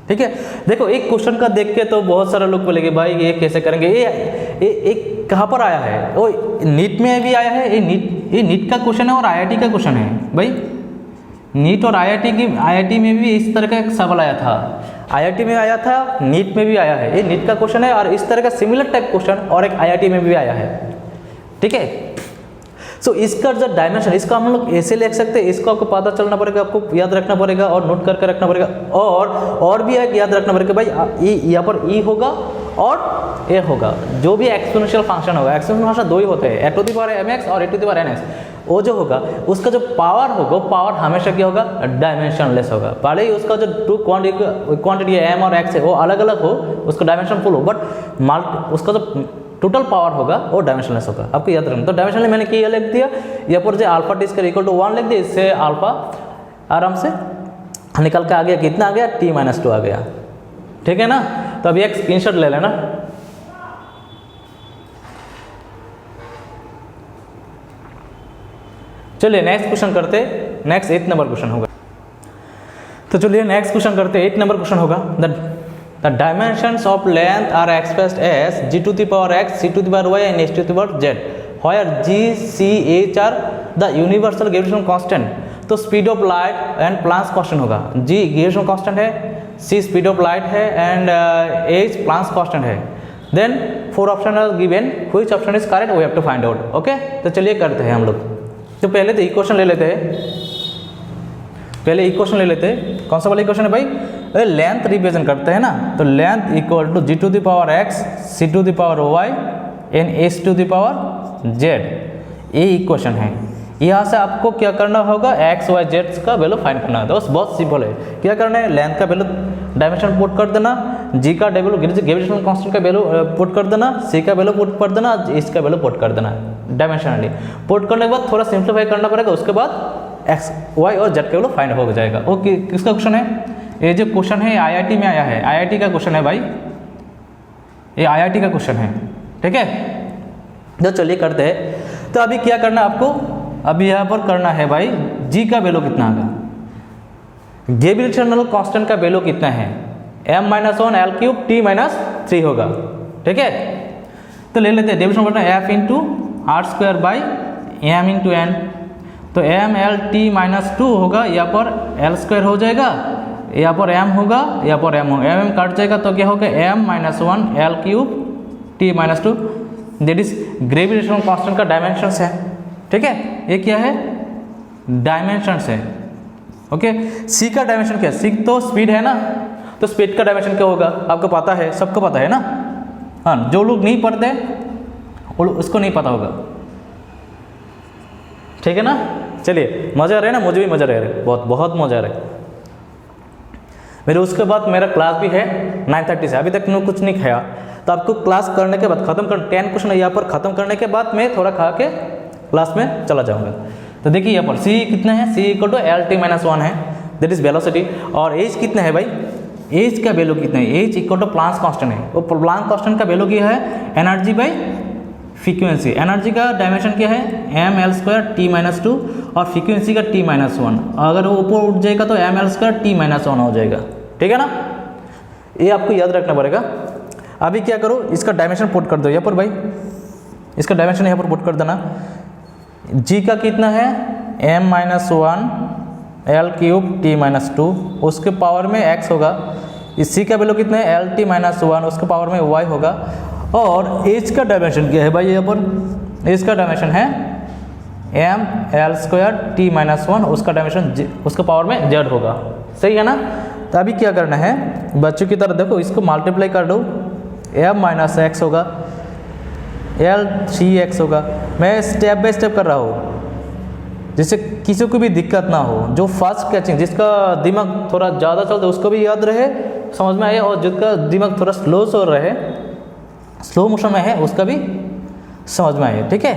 ठीक है, देखो एक क्वेश्चन का देख के तो बहुत सारे लोग बोलेंगे भाई ये कैसे करेंगे, ये कहाँ पर आया है, वो नीट में भी आया है, ये नीट का क्वेश्चन है और आईआईटी का क्वेश्चन है भाई। नीट और आईआईटी में भी इस तरह का एक सवाल आया था, आईआईटी में आया था, नीट में भी आया है। ये नीट का क्वेश्चन है और इस तरह का सिमिलर टाइप क्वेश्चन और एक आईआईटी में भी आया है। ठीक है, सो इसका जो डायमेंशन, इसका हम लोग ऐसे लिख सकते हैं, इसको आपको पता चलना पड़ेगा, आपको याद रखना पड़ेगा और नोट करके रखना पड़ेगा। और भी एक याद रखना पड़ेगा भाई, यहाँ पर ई होगा और ए होगा, जो भी एक्सपोनेंशियल फंक्शन होगा, एक्सपोनेंशियल फंक्शन 2 ही होते हैं, A to the power M X और A to the power N X. वो जो होगा उसका जो पावर होगा, पावर हमेशा क्या होगा, डायमेंशन लेस होगा। भले ही उसका जो 2 क्वांटिटी है एम और एक्स है वो अलग अलग हो, उसका डायमेंशन फुल हो, बट उसका जो टोटल पावर होगा वो डायमेंशन लेस होगा। आपको याद रखना। तो डायमेंशन मैंने क्या लिख दिया, यहाँ पर जो alpha T square equal to 1 लिख दिया, इससे अल्फा आराम से निकल के आ गया, कितना आ गया, t-2 आ गया। ठीक है ना, तो अभी एक स्क्रीनशॉट ले लेना। चलिए नेक्स्ट क्वेश्चन करते, नेक्स्ट 8 नंबर क्वेश्चन होगा। तो चलिए नेक्स्ट क्वेश्चन करते, 8 नंबर क्वेश्चन होगा। The dimensions of length are expressed as g to the power x, c to the power y and h to the power z, where g, c, h are the universal gravitational constant। तो speed of light and Planck's constant होगा। g ग्रेविटेशनल कांस्टेंट है, c स्पीड ऑफ लाइट है एंड h प्लांक्स कांस्टेंट है। Then 4 option are given, which option is correct we have to find out. Okay, तो चलिए करते हैं हम लोग। तो पहले तो इक्वेशन ले लेते हैं, पहले इक्वेशन ले लेते हैं। कौन सा वाला इक्वेशन है भाई, लेंथ रिप्रेजेंट करते हैं ना, तो length equal to G to the power X, C to the power Y and H to the power Z. ये इक्वेशन है। यहाँ से आपको क्या करना होगा, एक्स वाई जेड का वैल्यू फाइंड करना है। दोस्त बहुत सिंपल है, क्या करना है, लेंथ का वैल्यू डायमेंशन पुट कर देना, जी का वैल्यू ग्रेविटेशनल कांस्टेंट का वैल्यू पुट कर देना, सी का वैल्यू पुट कर देना, इसका वैल्यू पुट कर देना डायमेंशनली। पुट करने के बाद थोड़ा सिंप्लीफाई करना पड़ेगा, उसके बाद एक्स वाई और जेड का वैल्यू फाइंड हो जाएगा। ओके, किसका क्वेश्चन है, ये जो क्वेश्चन है आईआईटी में आया है, आईआईटी का क्वेश्चन है भाई, ये आईआईटी का क्वेश्चन है। ठीक है, तो चलिए करते हैं। तो अभी क्या करना है आपको, अभी यहाँ पर करना है भाई, जी का वैल्यू कितना आएगा, ग्रेविटेशनल कांस्टेंट का वैल्यू कितना है, m-1 l क्यूब t-3 होगा। ठीक है, तो ले लेते हैं डेविएशन करना है f into R square by M into N. तो एम एल t-2 होगा, यहाँ पर l स्क्वायर हो जाएगा, यहाँ पर m होगा, यहाँ पर m होगा, m कट जाएगा तो क्या होगा, m-1 l cube t-2, that is gravitational constant का डायमेंशंस है। ठीक है, ये क्या है, डायमेंशन है। ओके, सी का डायमेंशन क्या है, सी तो स्पीड है ना, तो स्पीड का डायमेंशन क्या होगा आपको पता है, सबको पता है ना। हाँ, जो लोग नहीं पढ़ते उसको नहीं पता होगा, ठीक है ना। चलिए, मज़ा आ रहा है ना, मुझे भी मज़ा आ रहा है, बहुत बहुत मज़ा आ रहा है मेरे। उसके बाद मेरा क्लास भी है 9:30 से, अभी तक मैंने कुछ नहीं खाया, तो आपको क्लास करने के बाद खत्म कर 10 क्वेश्चन यहाँ पर खत्म करने के बाद मैं थोड़ा खा के क्लास में चला जाऊँगा। तो देखिए यहाँ पर c कितना है, c इक्वल टू LT-1 है, दैट इज वेलोसिटी। और एज कितना है भाई, एज का वैल्यू कितना है, H equal to Planck's constant है। वो प्लांक्स कांस्टेंट का वैल्यू क्या है, एनर्जी बाई फ्रीक्वेंसी। एनर्जी का डायमेंशन क्या है, mL²T-2 और फ्रीक्वेंसी का T-1। अगर वो ऊपर उठ जाएगा तो mL²T-1 हो जाएगा, ठीक है ना। ये आपको याद रखना पड़ेगा। अभी क्या करो, इसका डायमेंशन पुट कर दो यहाँ पर भाई, इसका डायमेंशन यहाँ पर पुट कर देना। g का कितना है, m-1 L³ T-2, उसके पावर में x होगा। इस c का वैल्यू कितना है, LT-1, उसके पावर में y होगा। और एज का डायमेंशन क्या है भाई, यहाँ पर एज का डायमेंशन है mL²T-1, उसका डायमेंशन उसके पावर में z होगा, सही है ना। तो अभी क्या करना है, बच्चों की तरह देखो, इसको मल्टीप्लाई कर दो, m-x होगा, L3x होगा। मैं स्टेप बाय स्टेप कर रहा हूँ जिससे किसी को भी दिक्कत ना हो। जो फास्ट कैचिंग, जिसका दिमाग थोड़ा ज़्यादा चलता है उसको भी याद रहे, समझ में आए, और जिसका दिमाग थोड़ा स्लो चल रहे, स्लो मोशन में है, उसका भी समझ में आए, ठीक है।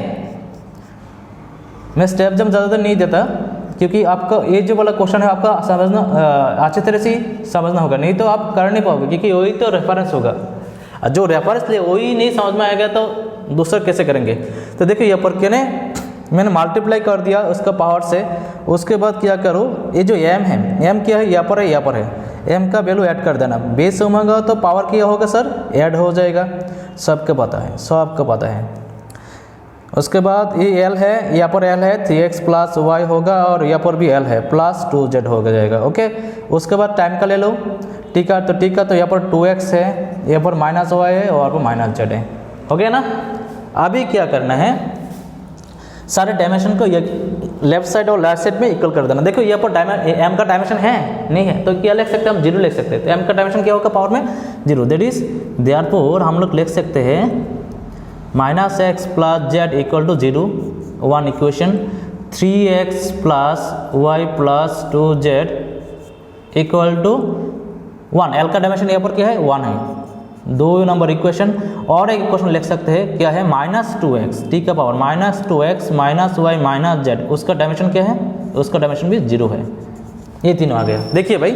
मैं स्टेप जब ज़्यादातर नहीं देता क्योंकि आपका ये जो वाला क्वेश्चन है आपका समझना अच्छी तरह से समझना होगा, नहीं तो आप कर नहीं पाओगे, क्योंकि वही तो रेफरेंस होगा। जो रेफरेंस ले वही नहीं समझ में आएगा तो दूसरा कैसे करेंगे। तो देखो यहाँ पर क्या मैंने मल्टीप्लाई कर दिया उसका पावर से। उसके बाद क्या करो, ये जो m है, m क्या है, यहाँ पर है, यहाँ पर है, m का वैल्यू ऐड कर देना। बेस होगा तो पावर क्या होगा सर, ऐड हो जाएगा, सबको पता है, सबको पता है। उसके बाद ये l है, यहाँ पर l है 3x + y होगा, और यहाँ पर भी l है + 2z हो जाएगा। ओके, उसके बाद टाइम का ले लो, t का, तो t का तो यहाँ पर 2x है, यहाँ पर -y है और यहाँ पर -z है, हो गया ना। अभी क्या करना है, सारे डायमेंशन को लेफ्ट साइड और राइट साइड में इक्वल कर देना। देखो यहाँ पर m का डायमेंशन है नहीं है, तो क्या लिख सकते हैं हम, 0 लिख सकते हैं। तो m का डायमेंशन क्या होगा, पावर में 0, दैट इज देयरफॉर हम लोग लिख सकते हैं -x + z = 0, 1 equation, 3x + y + 2z = 1। l का डायमेंशन यहाँ पर क्या है, 1 है, 2 नंबर इक्वेशन। और एक इक्वेशन लिख सकते हैं, क्या है, -2x, t का पावर -2x -y -z, उसका डायमेंशन क्या है, उसका डायमेंशन भी 0 है। ये तीनों आ गया। देखिए भाई,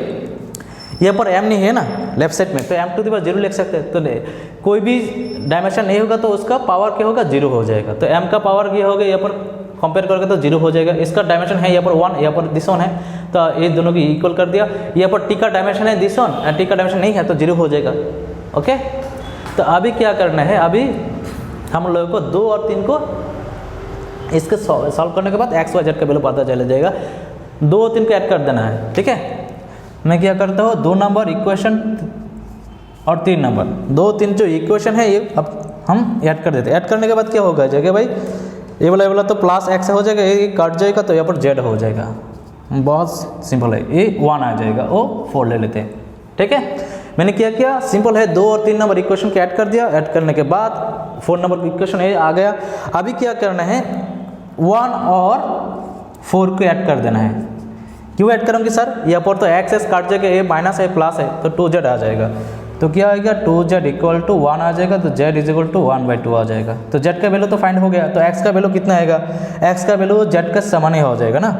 यहाँ पर m नहीं है ना लेफ्ट साइड में, तो m⁻0 लिख सकते हैं। तो कोई भी डायमेंशन नहीं होगा तो उसका पावर क्या होगा, 0 हो जाएगा। तो m का पावर क्या होगा, यहाँ पर कंपेयर करके तो 0 हो जाएगा। इसका डायमेंशन है यहाँ पर 1, यहाँ पर दिस 1 है, तो ये दोनों की इक्वल कर दिया। यहाँ पर t का डायमेंशन है दिस 1, t का डायमेंशन नहीं है तो 0 हो जाएगा। ओके, तो अभी क्या करना है, अभी हम लोगों को 2 और 3 को इसके सॉल्व करने के बाद x y z का वैल्यू पता चला जाएगा। 2 और 3 को ऐड कर देना है, ठीक है। मैं क्या करता हूँ, 2 नंबर इक्वेशन और 3 नंबर, 2 3 जो इक्वेशन है ये अब हम ऐड कर देते हैं। ऐड करने के बाद क्या होगा जगह भाई, ये वाला तो +x हो जाएगा, ये कट जाएगा तो यहाँ पर z हो जाएगा। बहुत सिंपल है, ये 1 आ जाएगा, वो 4 ले लेते हैं, ठीक है। मैंने क्या किया, सिंपल है, 2 और 3 नंबर इक्वेशन को ऐड कर दिया। ऐड करने के बाद 4 नंबर इक्वेशन ये आ गया। अभी क्या करना है, 1 और 4 को ऐड कर देना है। क्यों ऐड करूँगी सर, यहाँ पर तो x s काट जाएगा, ये माइनस है प्लस है, तो 2z आ जाएगा। तो क्या आएगा, 2z = 1 आ जाएगा, तो z = 1/2 आ जाएगा। तो z का वैल्यू तो फाइंड हो गया। तो x का वैल्यू कितना आएगा, x का वैल्यू z का समान ही हो जाएगा ना,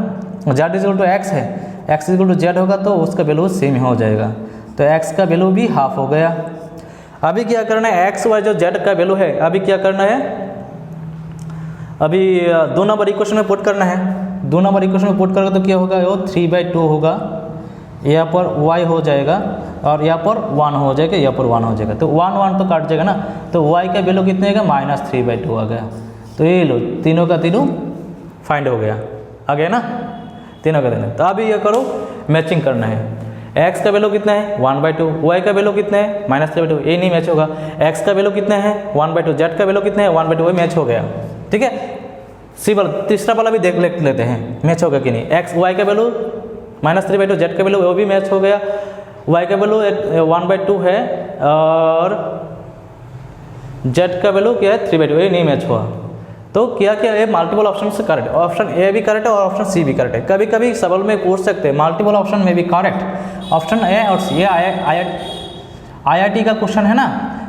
z = x है, x = z होगा तो उसका वैल्यू सेम ही हो जाएगा। तो x का वैल्यू भी हाफ हो गया। अभी क्या करना है, x y जो z का वैल्यू है, अभी क्या करना है, अभी 2 नंबर इक्वेशन में पुट करना है। 2 नंबर इक्वेशन में पुट करोगे तो क्या होगा, वो 3/2 होगा, यहाँ पर y हो जाएगा और यहाँ पर 1 हो जाएगा, यहाँ पर 1 हो जाएगा। तो 1 तो काट जाएगा ना, तो y का वैल्यू कितने आएगा, -3/2 आ गया। तो ये लो, तीनों का तीनों फाइंड हो गया, आ गया ना, तीनों का तीनों। तो अभी ये करो, मैचिंग करना है। x का वैल्यू कितना है, 1/2, y का वैल्यू कितना है, -3/2, ये नहीं मैच होगा। x का वैल्यू कितना है, 1/2, z का वैल्यू कितना है, 1/2, वही मैच हो गया, ठीक है। सी वाला तीसरा वाला भी देख लेते हैं मैच होगा कि नहीं। एक्स वाई का वैल्यू -3/2, जेड का वैल्यू वो भी मैच हो गया, वाई का वैल्यू 1/2 है और जेड का वैल्यू क्या है 3/2, ये नहीं मैच हुआ। तो क्या क्या है, मल्टीपल ऑप्शन से करेक्ट, ऑप्शन ए भी करेक्ट है और ऑप्शन सी भी करेक्ट है। कभी कभी सवाल में पूछ सकते हैं मल्टीपल ऑप्शन में भी करेक्ट, ऑप्शन ए और सी। ये IIT का क्वेश्चन है ना,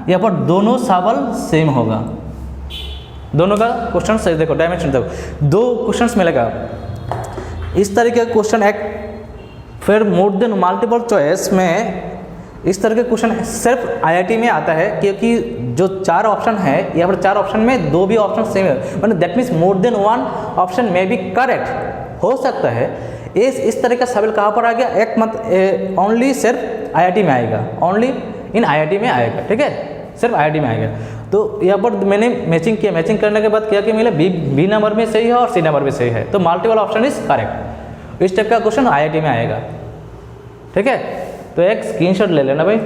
यहाँ पर दोनों सवाल सेम होगा, दोनों का क्वेश्चन सही देखो, डायमेंशन देखो, 2 क्वेश्चंस मिलेगा इस तरीके का क्वेश्चन। एक फिर मोर देन मल्टीपल चॉइस में इस तरह के क्वेश्चन सिर्फ IIT में आता है, क्योंकि जो 4 ऑप्शन है यहाँ पर 4 ऑप्शन में 2 भी ऑप्शन सेम है, मतलब that means more than 1 option में भी करेक्ट हो सकता है। इस तरह का सवाल कहाँ पर आ गया, एक मत ओनली सिर्फ IIT में आएगा, ओनली इन IIT में आएगा, ठीक है, सिर्फ IIT में आएगा। तो यहाँ पर मैंने मैचिंग किया, मैचिंग करने के बाद क्या क्या मिला, बी नंबर में सही है और सी नंबर में सही है, तो मल्टीपल ऑप्शन इज करेक्ट। इस टाइप का क्वेश्चन IIT में आएगा, ठीक है। तो एक स्क्रीनशॉट ले लेना भाई।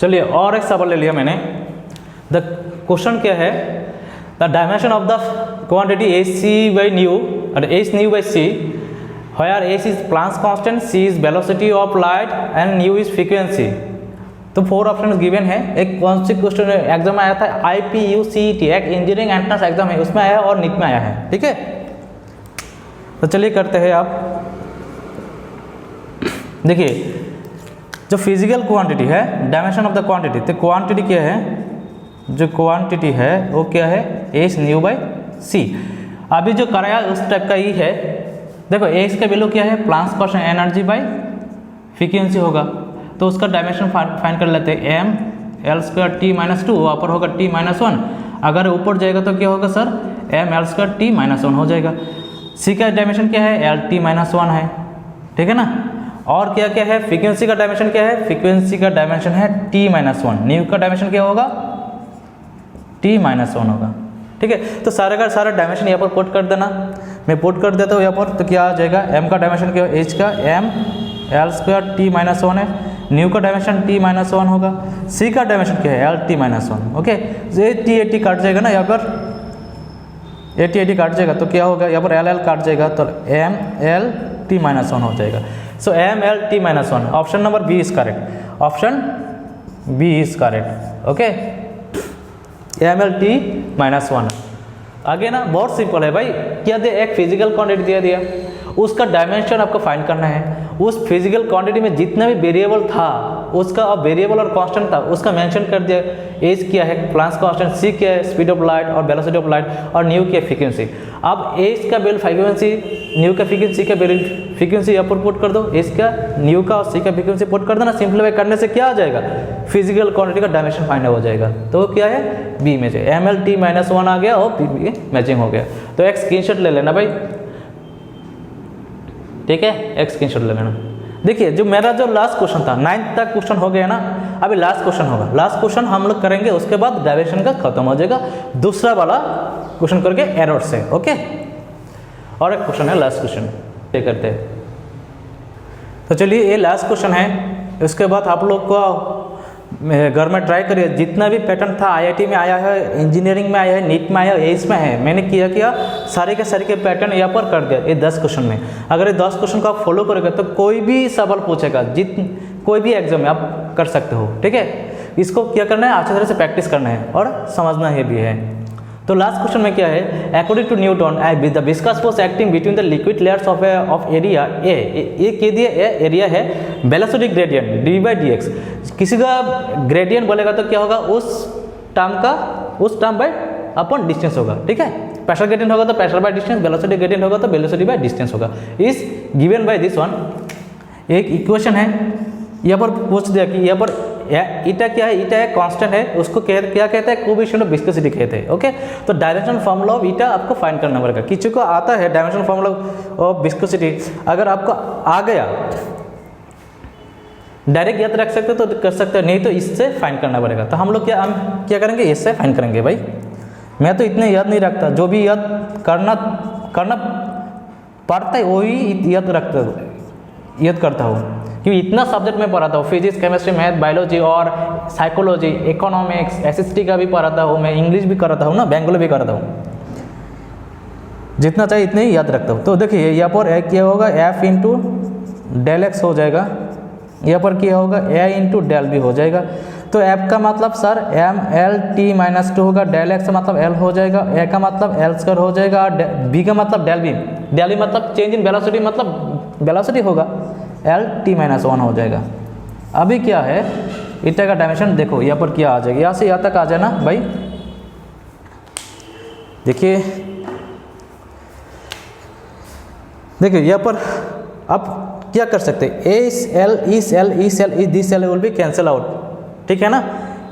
चलिए और एक सवाल ले लिया मैंने। द क्वेश्चन क्या है, the dimension of the quantity AC/nu और h/c where h is Planck's constant, c is velocity of light and nu is frequency। तो 4 ऑप्शन गिवन है। एक कौन सी क्वेश्चन एग्जाम में आया था, IPUCET, एक इंजीनियरिंग एंट्रेंस एग्जाम है, उसमें आया और नीट में आया है, ठीक है। तो चलिए करते हैं। आप देखिए जो फिजिकल क्वांटिटी है, डायमेंशन ऑफ द क्वांटिटी, तो क्वांटिटी क्या है, जो क्वांटिटी है वो क्या है h/c। अभी जो कराया उस टाइप का ही है। देखो h का वैल्यू क्या है, Planck's constant energy by frequency होगा, तो उसका डायमेंशन फाइंड कर लेते हैं। mL² t-2, वहाँ पर होगा t-1। अगर ऊपर जाएगा तो क्या होगा सर, mL² t-1 हो जाएगा। c का डायमेंशन क्या है, L t-1 है, ठीक है ना। और क्या क्या है, फ्रीक्वेंसी का डायमेंशन क्या है, फ्रीक्वेंसी का डायमेंशन है t-1। न्यू का डायमेंशन क्या होगा, t-1 होगा, ठीक है। तो सारा का सारा डायमेंशन यहाँ पर पुट कर देना, मैं पुट कर देता हूँ यहाँ पर। तो क्या आ जाएगा, m का डायमेंशन क्या है, h का mL² t-1 है, न्यू का डायमेंशन t-1 होगा, c का डायमेंशन क्या है, L t-1। ओके, ये t काट जाएगा ना यहाँ पर, AT काट जाएगा तो क्या होगा, यहाँ पर LL काट जाएगा तो ML t-1 हो जाएगा। So ML t-1, option number B is correct, option B is correct. Okay, ML t-1। आगे ना बहुत सिंपल है भाई, क्या दे, एक फिजिकल क्वांटिटी दे दिया, उसका डायमेंशन आपको फाइंड करना है। उस फिजिकल क्वांटिटी में जितना भी वेरिएबल था उसका, अब वेरिएबल और कांस्टेंट था उसका मेंशन कर दिया। एज क्या है, प्लांक्स कांस्टेंट, सी क्या है, स्पीड ऑफ लाइट और वेलोसिटी ऑफ लाइट, और न्यू क्या है, फ्रीक्वेंसी। अब एज का वैल्यू फ्रीक्वेंसी, न्यू का फ्रीक्वेंसी का वैल्यू फ्रीक्वेंसी यहाँ पर पुट कर दो, एज का, न्यू का और सी का फ्रीक्वेंसी पुट कर देना। सिंप्लीफाई करने से क्या आ जाएगा, फिजिकल क्वांटिटी का डायमेंशन फाइंड हो जाएगा। तो क्या है, बी में से ML t-1 आ गया और बी मैचिंग हो गया। तो एक स्क्रीनशॉट ले लेना भाई, ठीक है, एक स्क्रीनशॉट ले लेना। देखिए जो मेरा जो लास्ट क्वेश्चन था, 9th तक क्वेश्चन हो गया ना, अभी लास्ट क्वेश्चन होगा। लास्ट क्वेश्चन हम लोग करेंगे, उसके बाद डायरेक्शन का खत्म हो जाएगा, दूसरा वाला क्वेश्चन करके एरर से। ओके, और एक क्वेश्चन है लास्ट क्वेश्चन, ये करते हैं। तो चलिए ये लास्ट क्वेश्चन है, इसके बाद आप लोग को घर में ट्राई करिए। जितना भी पैटर्न था IIT में आया है, इंजीनियरिंग में आया है, नीट में आया है, एज में है, मैंने किया सारे के सारे के पैटर्न यहाँ पर कर दिया ये 10 क्वेश्चन में। अगर ये 10 क्वेश्चन को आप फॉलो करोगे तो कोई भी सवाल पूछेगा, कोई भी एग्जाम में आप कर सकते हो, ठीक है। इसको क्या करना है, अच्छी तरह से प्रैक्टिस करना है और समझना है भी है। तो लास्ट क्वेश्चन में क्या है, according to Newton the viscous force acting between the liquid layers of area A, ये कह दिया एरिया है वेलोसिटी ग्रेडियंट d/dx। किसी का ग्रेडियंट बोलेगा तो क्या होगा, उस टर्म बाय अपॉन डिस्टेंस होगा, ठीक है। प्रेशर ग्रेडियंट होगा तो pressure by distance, velocity gradient होगा तो वेलोसिटी बाय डिस्टेंस होगा। Is given by this one. एक इक्वेशन है, यहाँ पर पूछ दिया कि यहाँ पर ईटा क्या है, ईटा एक कांस्टेंट है, उसको क्या कहते हैं, कोएफिशिएंट ऑफ विस्कोसिटी कहते हैं। ओके, तो डायमेंशन फॉर्मूला ऑफ ईटा आपको फाइंड करना पड़ेगा। किसी को आता है डायमेंशन फॉर्मूला ऑफ विस्कोसिटी, अगर आपको आ गया डायरेक्ट याद रख सकते हो तो कर सकते हो, नहीं तो इससे फाइंड करना पड़ेगा। तो हम क्या करेंगे, इससे फाइंड करेंगे भाई। मैं तो इतने याद नहीं रखता, जो भी याद करना पड़ता है वही याद करता हूँ, क्योंकि इतना सब्जेक्ट में पढ़ाता हूँ, फिजिक्स, केमिस्ट्री, मैथ, बायोलॉजी और साइकोलॉजी, इकोनॉमिक्स, एसएसटी का भी पढ़ाता हूँ मैं, इंग्लिश भी कराता हूँ ना, बेंगोली भी कराता हूँ, जितना चाहिए इतने ही याद रखता हूँ। तो देखिए यहाँ पर ए क्या होगा, एफ इंटू डेल एक्स हो जाएगा, यहाँ पर क्या होगा, ए इंटू डेल बी हो जाएगा। तो एफ का मतलब sir M L T minus 2 होगा, डेल एक्स का मतलब एल हो जाएगा, ए का मतलब एल स्क्वायर हो जाएगा, बी का मतलब डेल बी, डेल बी मतलब चेंज इन वेलोसिटी, मतलब वेलोसिटी होगा, एल टी माइनस 1 हो जाएगा। अभी क्या है, ईटा का डायमेंशन देखो यहाँ पर क्या आ जाएगा, यहाँ से यहाँ तक आ जाए ना भाई। देखिए यहाँ पर आप क्या कर सकते हैं, A L E L E L E this L will be cancel out, ठीक है ना।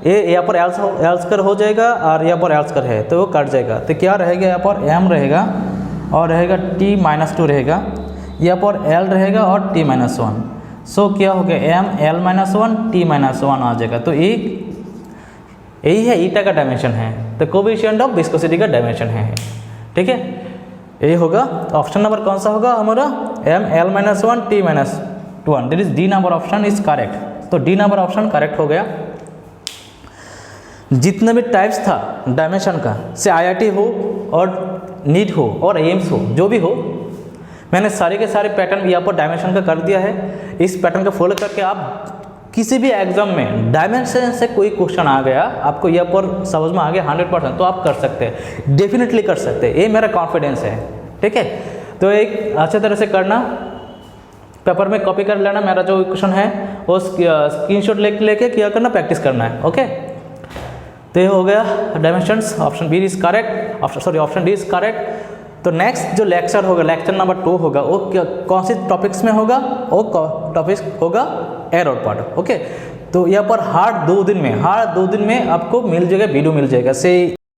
ए यहाँ पर एल स्क्वायर हो जाएगा और यहाँ पर एल स्क्वायर है तो वो कट जाएगा। तो क्या रहेगा, यहाँ पर एम रहेगा और रहेगा टी माइनस 2 रहेगा, यहाँ पर एल रहेगा और टी माइनस 1। सो क्या हो गया, M L minus 1 T minus 1 आ जाएगा। तो यही है ईटा का डायमेंशन है, तो कोएफिशिएंट ऑफ विस्कोसिटी का डायमेंशन है, ठीक है। ये होगा ऑप्शन नंबर कौन सा होगा हमारा, M L minus 1 T minus 1, that is D number option is correct. तो डी नंबर ऑप्शन करेक्ट हो गया। जितने भी टाइप्स था डायमेंशन का, से आईआईटी हो और नीट हो और एम्स हो, जो भी हो, मैंने सारे के सारे पैटर्न यहाँ पर डायमेंशन का कर दिया है। इस पैटर्न को फॉलो करके आप किसी भी एग्जाम में डायमेंशन से कोई क्वेश्चन आ गया, आपको यहाँ पर समझ में आ गया 100%, तो आप कर सकते हैं, डेफिनेटली कर सकते हैं, ये मेरा कॉन्फिडेंस है, ठीक है। तो एक अच्छे तरह से करना, पेपर में कॉपी कर लेना, मेरा जो क्वेश्चन है वो स्क्रीनशॉट लेके क्या करना, प्रैक्टिस करना है, ओके। तो ये हो गया dimensions, option B is correct, option D is correct. तो नेक्स्ट जो लेक्चर होगा, लेक्चर नंबर 2 होगा, वो कौन से टॉपिक्स में होगा, वो टॉपिक होगा एयर आउटपुट, ओके। तो यहाँ पर हर 2 दिन में आपको मिल जाएगा, वीडियो मिल जाएगा, से